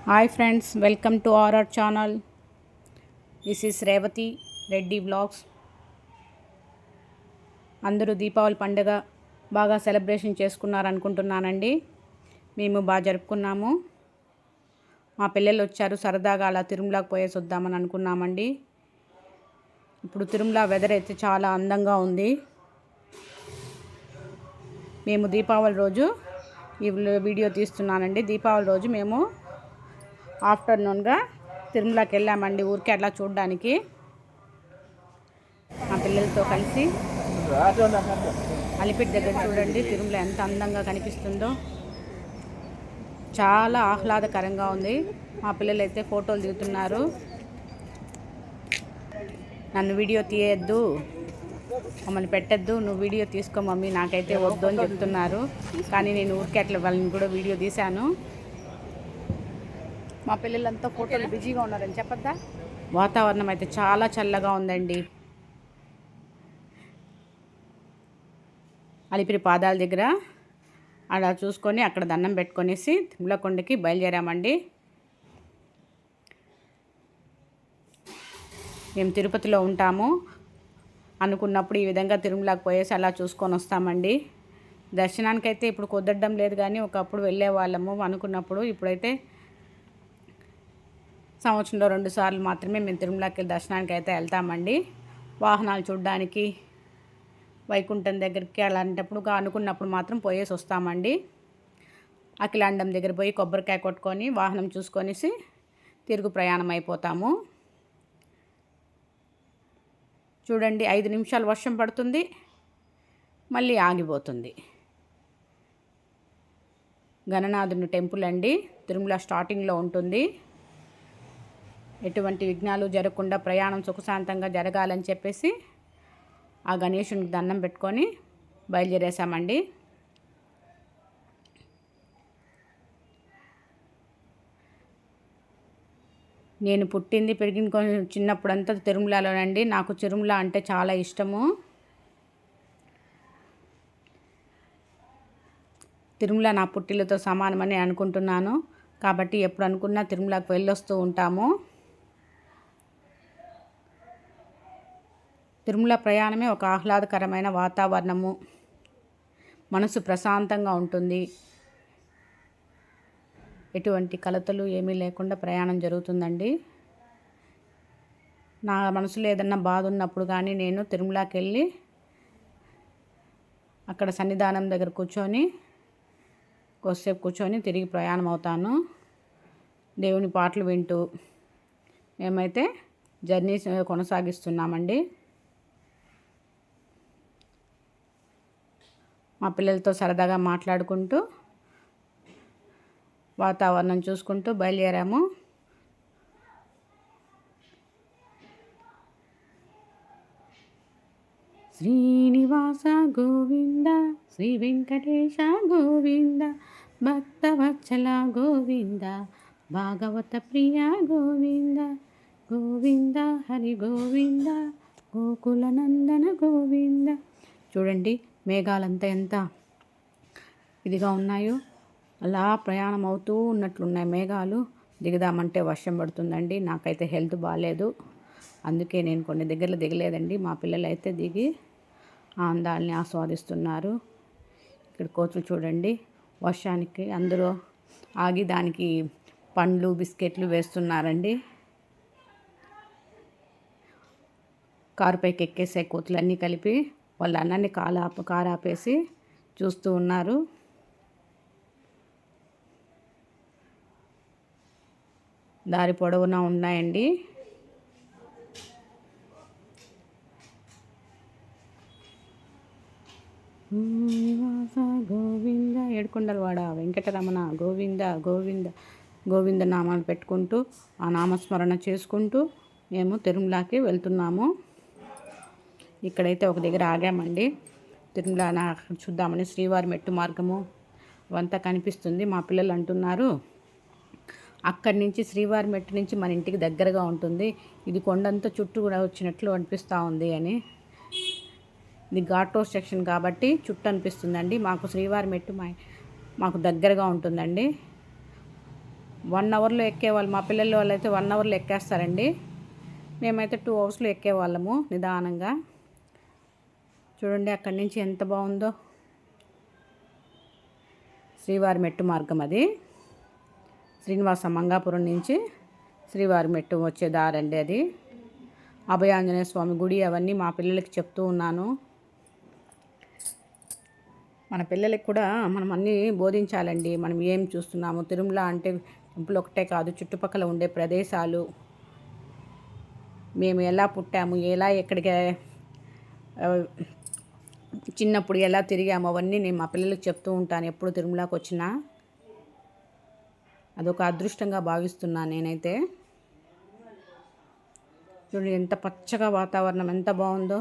Hi friends, welcome to our channel. This is Revathi Reddy vlogs. అందరూ దీపావళి పండుగ బాగా సెలబ్రేషన్ చేసుకున్నారనుకుంటున్నానండి. మేము బాగా జరుపుకున్నాము. మా పిల్లలు వచ్చారు, సరదాగా అలా తిరుమలకి పోయేసి వద్దామని అనుకున్నామండి. ఇప్పుడు తిరుమల వెదర్ అయితే చాలా అందంగా ఉంది. మేము దీపావళి రోజు ఈ వీడియో తీస్తున్నానండి. దీపావళి రోజు మేము ఆఫ్టర్నూన్గా తిరుమలకి వెళ్ళామండి, ఊరికే అట్లా చూడడానికి మా పిల్లలతో కలిసి. అలిపిరి దగ్గర చూడండి తిరుమల ఎంత అందంగా కనిపిస్తుందో, చాలా ఆహ్లాదకరంగా ఉంది. మా పిల్లలు అయితే ఫోటోలు దిగుతున్నారు. నన్ను వీడియో తీయద్దు, మమ్మల్ని పెట్టద్దు, నువ్వు వీడియో తీసుకో మమ్మీ, నాకైతే వద్దు అని చెప్తున్నారు. కానీ నేను ఊరికే అట్లా వాళ్ళని కూడా వీడియో తీశాను. మా పిల్లలంతా ఫోటోలు బిజీగా ఉన్నారని చెప్పద్దా. వాతావరణం అయితే చాలా చల్లగా ఉందండి. అలిపిరి పాదాల దగ్గర అలా చూసుకొని అక్కడ దండం పెట్టుకొనేసి తిరుమల కొండకి బయలుదేరామండి. మేము తిరుపతిలో ఉంటాము. అనుకున్నప్పుడు ఈ విధంగా తిరుమలకి పోయేసి అలా చూసుకొని వస్తామండి. దర్శనానికైతే ఇప్పుడు కుదరడం లేదు, కానీ ఒకప్పుడు వెళ్ళే వాళ్ళము అనుకున్నప్పుడు. ఇప్పుడైతే సంవత్సరంలో 2 సార్లు మాత్రమే మేము తిరుమలకి దర్శనానికి అయితే వెళ్తామండి. వాహనాలు చూడడానికి, వైకుంఠం దగ్గరికి అలాంటప్పుడు అనుకున్నప్పుడు మాత్రం పోయేసి వస్తామండి. అఖిలాండం దగ్గర పోయి కొబ్బరికాయ కొట్టుకొని వాహనం చూసుకొనేసి తిరుగు ప్రయాణం అయిపోతాము. చూడండి, 5 నిమిషాలు వర్షం పడుతుంది, మళ్ళీ ఆగిపోతుంది. గణనాథుని టెంపుల్ అండి, తిరుమల స్టార్టింగ్లో ఉంటుంది. ఎటువంటి విఘ్నాలు జరగకుండా ప్రయాణం సుఖశాంతంగా జరగాలని చెప్పేసి ఆ గణేశునికి దండం పెట్టుకొని బయలుదేరేసామండి. నేను పుట్టింది పెరిగింది చిన్నప్పుడంతా తిరుమలలోనండి. నాకు తిరుమల అంటే చాలా ఇష్టము. తిరుమల నా పుట్టిలతో సమానమని అనుకుంటున్నాను. కాబట్టి ఎప్పుడు అనుకున్నా తిరుమలకి వెళ్ళొస్తూ ఉంటాము. తిరుమల ప్రయాణమే ఒక ఆహ్లాదకరమైన వాతావరణము, మనసు ప్రశాంతంగా ఉంటుంది. ఎటువంటి కలతలు ఏమీ లేకుండా ప్రయాణం జరుగుతుందండి. నా మనసులో ఏదన్నా బాధ ఉన్నప్పుడు కానీ నేను తిరుమలకి వెళ్ళి అక్కడ సన్నిధానం దగ్గర కూర్చొని కొద్దిసేపు కూర్చొని తిరిగి ప్రయాణం అవుతాను. దేవుని పాటలు వింటూ మేమైతే జర్నీ కొనసాగిస్తున్నామండి. మా పిల్లలతో సరదాగా మాట్లాడుకుంటూ వాతావరణం చూసుకుంటూ బయలుదేరాము. శ్రీనివాస గోవింద, శ్రీ వెంకటేశ గోవింద, భక్తవత్సల గోవింద, భాగవత ప్రియ గోవింద, గోవింద హరి గోవింద, గోకుల నందన గోవింద. చూడండి, మేఘాలంతా ఎంత ఇదిగా ఉన్నాయో, అలా ప్రయాణం అవుతూ ఉన్నట్లున్నాయి మేఘాలు. దిగుదామంటే వర్షం పడుతుందండి. నాకైతే హెల్త్ బాగాలేదు, అందుకే నేను కొన్ని దగ్గరలో దిగలేదండి. మా పిల్లలు అయితే దిగి ఆ అందాలని ఆస్వాదిస్తున్నారు. ఇక్కడ కోతులు చూడండి, వర్షానికి అందరూ ఆగి దానికి పండ్లు బిస్కెట్లు వేస్తున్నారండి. కారుపైకి ఎక్కేసే కోతులన్నీ కలిపి వాళ్ళ అన్నాన్ని కారు ఆపేసి చూస్తూ ఉన్నారు. దారి పొడవునా ఉన్నాయండి. గోవింద, ఏడుకొండలవాడ వెంకటరమణ గోవింద గోవింద గోవింద నామాలు పెట్టుకుంటూ ఆ నామస్మరణ చేసుకుంటూ మేము తిరుమలకి వెళ్తున్నాము. ఇక్కడైతే ఒక దగ్గర ఆగామండి. తిరుమల చూద్దామని శ్రీవారి మెట్టు మార్గము అవంతా కనిపిస్తుంది. మా పిల్లలు అంటున్నారు అక్కడి నుంచి శ్రీవారి మెట్టు నుంచి మన ఇంటికి దగ్గరగా ఉంటుంది, ఇది కొండంతా చుట్టూ కూడా వచ్చినట్లు అనిపిస్తూ ఉంది అని. ఇది ఘాట్ రోడ్ సెక్షన్ కాబట్టి చుట్టూ అనిపిస్తుందండి. మాకు శ్రీవారి మెట్టు మాకు దగ్గరగా ఉంటుందండి. 1 అవర్లో ఎక్కేవాళ్ళు. మా పిల్లల వాళ్ళు అయితే 1 అవర్లో ఎక్కేస్తారండి. మేమైతే 2 అవర్స్లో ఎక్కేవాళ్ళము నిదానంగా. చూడండి అక్కడి నుంచి ఎంత బాగుందో. శ్రీవారి మెట్టు మార్గం అది. శ్రీనివాస మంగాపురం నుంచి శ్రీవారి మెట్టు వచ్చే దారండి అది. అభయాంజనేయ స్వామి గుడి అవన్నీ మా పిల్లలకి చెప్తూ ఉన్నాను. మన పిల్లలకి కూడా మనం అన్నీ బోధించాలండి. మనం ఏం చూస్తున్నాము, తిరుమల అంటే టెంపుల్ ఒకటే కాదు, చుట్టుపక్కల ఉండే ప్రదేశాలు, మేము ఎలా పుట్టాము, ఎలా ఎక్కడికి చిన్నప్పుడు ఎలా తిరిగాము, అవన్నీ నేను మా పిల్లలకి చెప్తూ ఉంటాను ఎప్పుడు తిరుమలకి వచ్చినా. అదొక అదృష్టంగా భావిస్తున్నాను నేనైతే. చూడండి ఎంత పచ్చగా వాతావరణం ఎంత బాగుందో.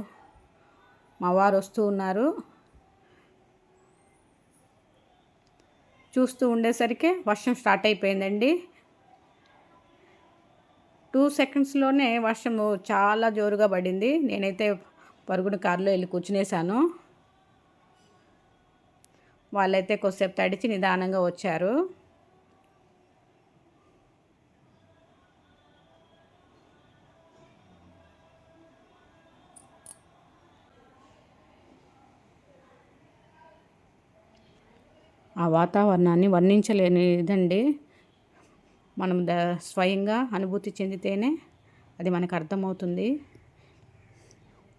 మా వారు వస్తూ ఉన్నారు. చూస్తూ ఉండేసరికి వర్షం స్టార్ట్ అయిపోయిందండి. 2 సెకండ్స్లోనే వర్షం చాలా జోరుగా పడింది. నేనైతే పరుగున కారులో వెళ్ళి కూర్చునేసాను. వాళ్ళైతే కొద్దిసేపు తడిచి నిదానంగా వచ్చారు. ఆ వాతావరణాన్ని వర్ణించలేనిదండి. మనం స్వయంగా అనుభూతి చెందితేనే అది మనకు అర్థమవుతుంది.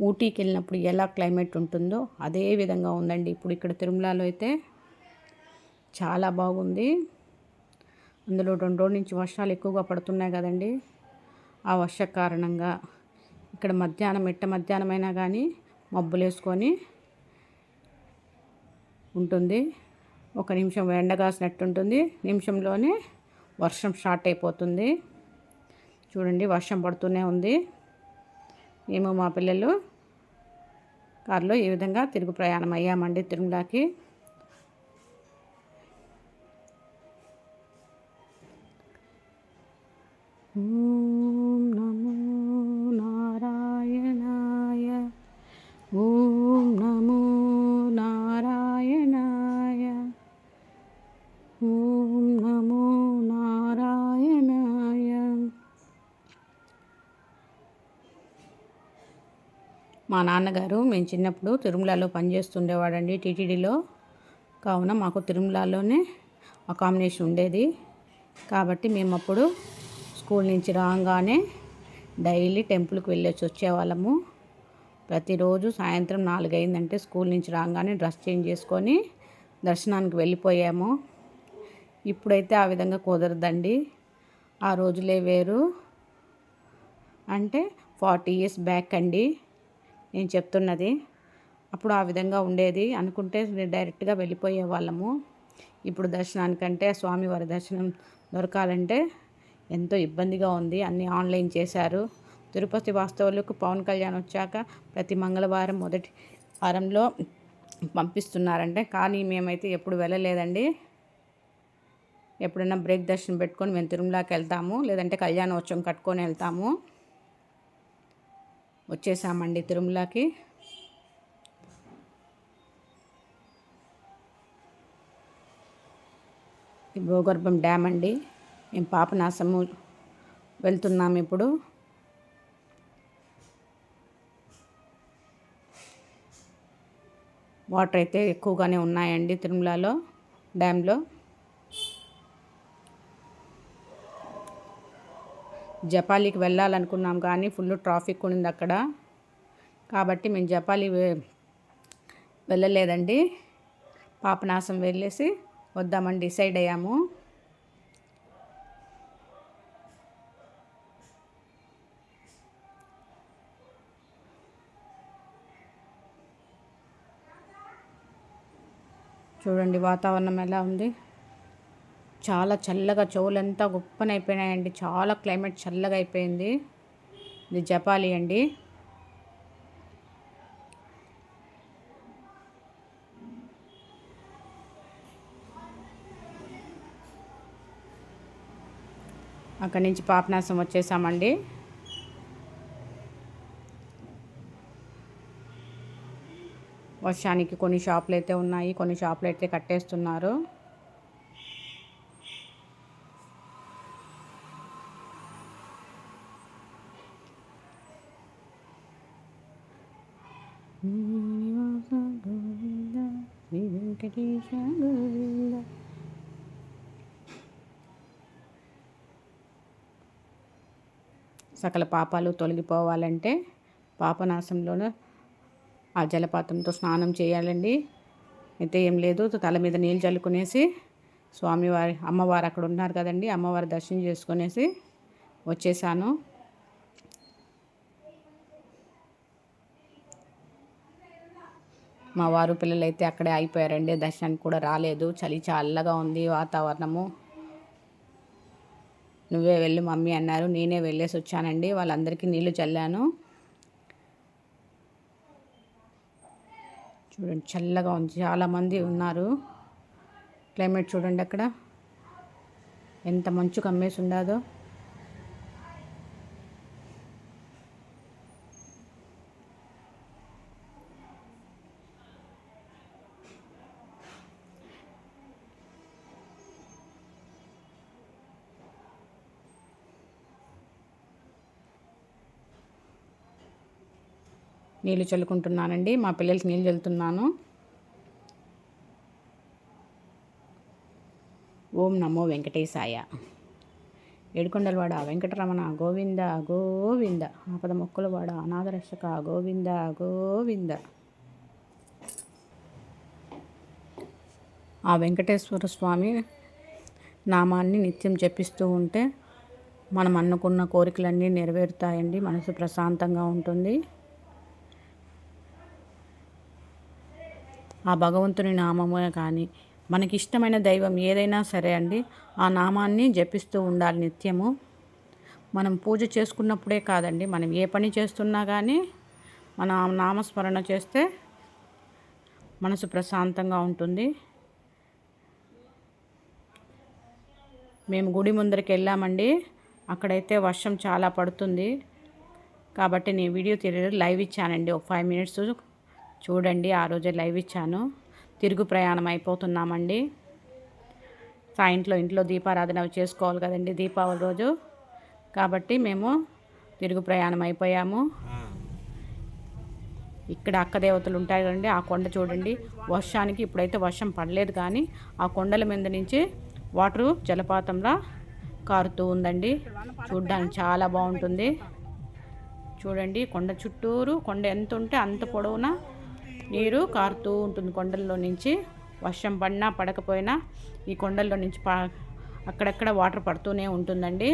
ఊటీకి వెళ్ళినప్పుడు ఎలా క్లైమేట్ ఉంటుందో అదే విధంగా ఉందండి ఇప్పుడు ఇక్కడ తిరుమలలో అయితే. చాలా బాగుంది. అందులో 2 రోజుల నుంచి వర్షాలు ఎక్కువగా పడుతున్నాయి కదండి. ఆ వర్ష కారణంగా ఇక్కడ మధ్యాహ్నమైనా కానీ మబ్బులేసుకొని ఉంటుంది. ఒక నిమిషం ఎండగాసినట్టు ఉంటుంది, నిమిషంలోనే వర్షం స్టార్ట్ అయిపోతుంది. చూడండి వర్షం పడుతూనే ఉంది. మేము మా పిల్లలు కారులో ఈ విధంగా తిరుగు ప్రయాణం అయ్యామండి తిరుమలకి. ఓం నమో నారాయణాయ, ఓం నమో నారాయణాయ, ఓం నమో నారాయణాయ. మా నాన్నగారు మేము చిన్నప్పుడు తిరుమలలో పనిచేస్తుండేవాడండి టీటీడీలో. కావున మాకు తిరుమలలోనే అకామిడేషన్ ఉండేది. కాబట్టి మేము అప్పుడు స్కూల్ నుంచి రాగానే డైలీ టెంపుల్కి వెళ్ళొచ్చి వచ్చేవాళ్ళము. ప్రతిరోజు సాయంత్రం 4 అయిందంటే స్కూల్ నుంచి రాగానే డ్రెస్ చేంజ్ చేసుకొని దర్శనానికి వెళ్ళిపోయాము. ఇప్పుడైతే ఆ విధంగా కుదరదండి. ఆ రోజులే వేరు. అంటే 40 years బ్యాక్ అండి నేను చెప్తున్నది. అప్పుడు ఆ విధంగా ఉండేది. అనుకుంటే డైరెక్ట్గా వెళ్ళిపోయే వాళ్ళము. ఇప్పుడు దర్శనానికంటే స్వామివారి దర్శనం దొరకాలంటే ఎంతో ఇబ్బందిగా ఉంది. అన్నీ ఆన్లైన్ చేశారు. తిరుపతి వాస్తవులకు పవన్ కళ్యాణ్ వచ్చాక ప్రతి మంగళవారం మొదటి వారంలో పంపిస్తున్నారంటే, కానీ మేమైతే ఎప్పుడు వెళ్ళలేదండి. ఎప్పుడైనా బ్రేక్ దర్శనం పెట్టుకొని మేము తిరుమలకి వెళ్తాము, లేదంటే కళ్యాణోత్సవం కట్టుకొని వెళ్తాము. వచ్చేసామండి తిరుమలకి. భూగర్భం డ్యామ్ అండి. మేము పాపనాశము వెళ్తున్నాము ఇప్పుడు. వాటర్ అయితే ఎక్కువగానే ఉన్నాయండి తిరుమలలో డ్యామ్లో. జపాలికి వెళ్ళాలనుకున్నాం కానీ ఫుల్ ట్రాఫిక్ ఉంది అక్కడ. కాబట్టి మేము జపాలి వెళ్ళలేదండి. పాపనాశం వెళ్ళేసి వద్దామని డిసైడ్ అయ్యాము. చూడండి వాతావరణం ఎలా ఉంది. చాలా చల్లగా, చెవులంతా గుప్పనైపోయినాయండి. చాలా క్లైమేట్ చల్లగా అయిపోయింది. ఇది జపాలి అండి. అక్కడి నుంచి పాపనాశం వచ్చేసామండి. వర్షానికి కొన్ని షాపులు అయితే ఉన్నాయి, కొన్ని షాపులు అయితే కట్టేస్తున్నారు. శ్రీనివాస గోవింద శ్రీ వెంకటేశ గోవింద. సకల పాపాలు తొలగిపోవాలంటే పాపనాశంలోనూ ఆ జలపాతంతో స్నానం చేయాలండి. అయితే ఏం లేదు, తల మీద నీళ్ళు చల్లుకునేసి స్వామివారి అమ్మవారు అక్కడ ఉన్నారు కదండి, అమ్మవారి దర్శనం చేసుకునేసి వచ్చేసాను. మా వారు పిల్లలు అయితే అక్కడే అయిపోయారండి, దర్శనానికి కూడా రాలేదు. చలి చల్లగా ఉంది వాతావరణము. నువ్వే వెళ్ళు మమ్మీ అన్నారు, నేనే వెళ్ళేసి వచ్చానండి. వాళ్ళందరికీ నీళ్లు చల్లాను. చూడండి చల్లగా ఉంది, చాలామంది ఉన్నారు. క్లైమేట్ చూడండి అక్కడ ఎంత మంచు కమ్మేసి ఉండదో. నీళ్ళు చల్లుకుంటున్నానండి, మా పిల్లలకి నీళ్ళు చల్లుతున్నాను. ఓం నమో వెంకటేశాయ. ఏడుకొండలవాడ వెంకటరమణ గోవింద గోవింద. ఆపద మొక్కులవాడ అనాథరక్షక గోవింద గోవింద. ఆ వెంకటేశ్వర స్వామి నామాన్ని నిత్యం జపిస్తూ ఉంటే మనం అనుకున్న కోరికలన్నీ నెరవేరుతాయండి. మనసు ప్రశాంతంగా ఉంటుంది. ఆ భగవంతుని నామమే కానీ మనకి ఇష్టమైన దైవం ఏదైనా సరే అండి, ఆ నామాన్ని జపిస్తూ ఉండాలి నిత్యము. మనం పూజ చేసుకున్నప్పుడే కాదండి, మనం ఏ పని చేస్తున్నా కానీ మన నామస్మరణ చేస్తే మనసు ప్రశాంతంగా ఉంటుంది. మేము గుడి ముందరికి వెళ్ళామండి, అక్కడైతే వర్షం చాలా పడుతుంది కాబట్టి నేను వీడియో లైవ్ ఇచ్చానండి. ఒక 5 minutes చూడండి. ఆ రోజే లైవ్ ఇచ్చాను. తిరుగు ప్రయాణం అయిపోతున్నామండి. ఇంట్లో దీపారాధన చేసుకోవాలి కదండి దీపావళి రోజు, కాబట్టి మేము తిరుగు ప్రయాణం అయిపోయాము. ఇక్కడ అక్క దేవతలు ఉంటాయి కదండి, ఆ కొండ చూడండి. వర్షానికి ఇప్పుడైతే వర్షం పడలేదు కానీ ఆ కొండల మీద నుంచి వాటరు జలపాతంలా కారుతూ ఉందండి. చూడ్డానికి చాలా బాగుంటుంది. చూడండి కొండ చుట్టూరు, కొండ ఎంత ఉంటే అంత పొడవునా నీరు కారుతూ ఉంటుంది కొండల్లో నుంచి. వర్షం పడినా పడకపోయినా ఈ కొండల్లో నుంచి అక్కడక్కడ వాటర్ పడుతూనే ఉంటుందండి.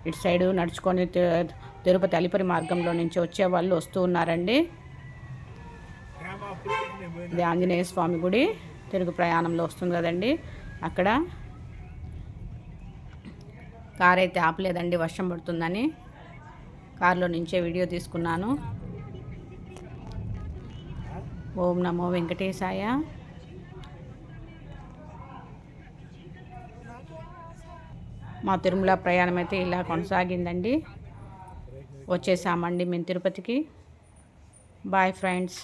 ఇటు సైడు నడుచుకొని తిరుపతి అలిపిరి మార్గంలో నుంచి వచ్చే వాళ్ళు వస్తూ ఉన్నారండి. ఇది ఆంజనేయ స్వామి గుడి తిరుగు ప్రయాణంలో వస్తుంది కదండి. అక్కడ కార్ అయితే ఆపలేదండి, వర్షం పడుతుందని కారులో నుంచే వీడియో తీసుకున్నాను. ఓం నమో వెంకటేశాయ. మా తిరుమల ప్రయాణం అయితే ఇలా కొనసాగిందండి. వచ్చేసామండి మేము తిరుపతికి. Bye friends.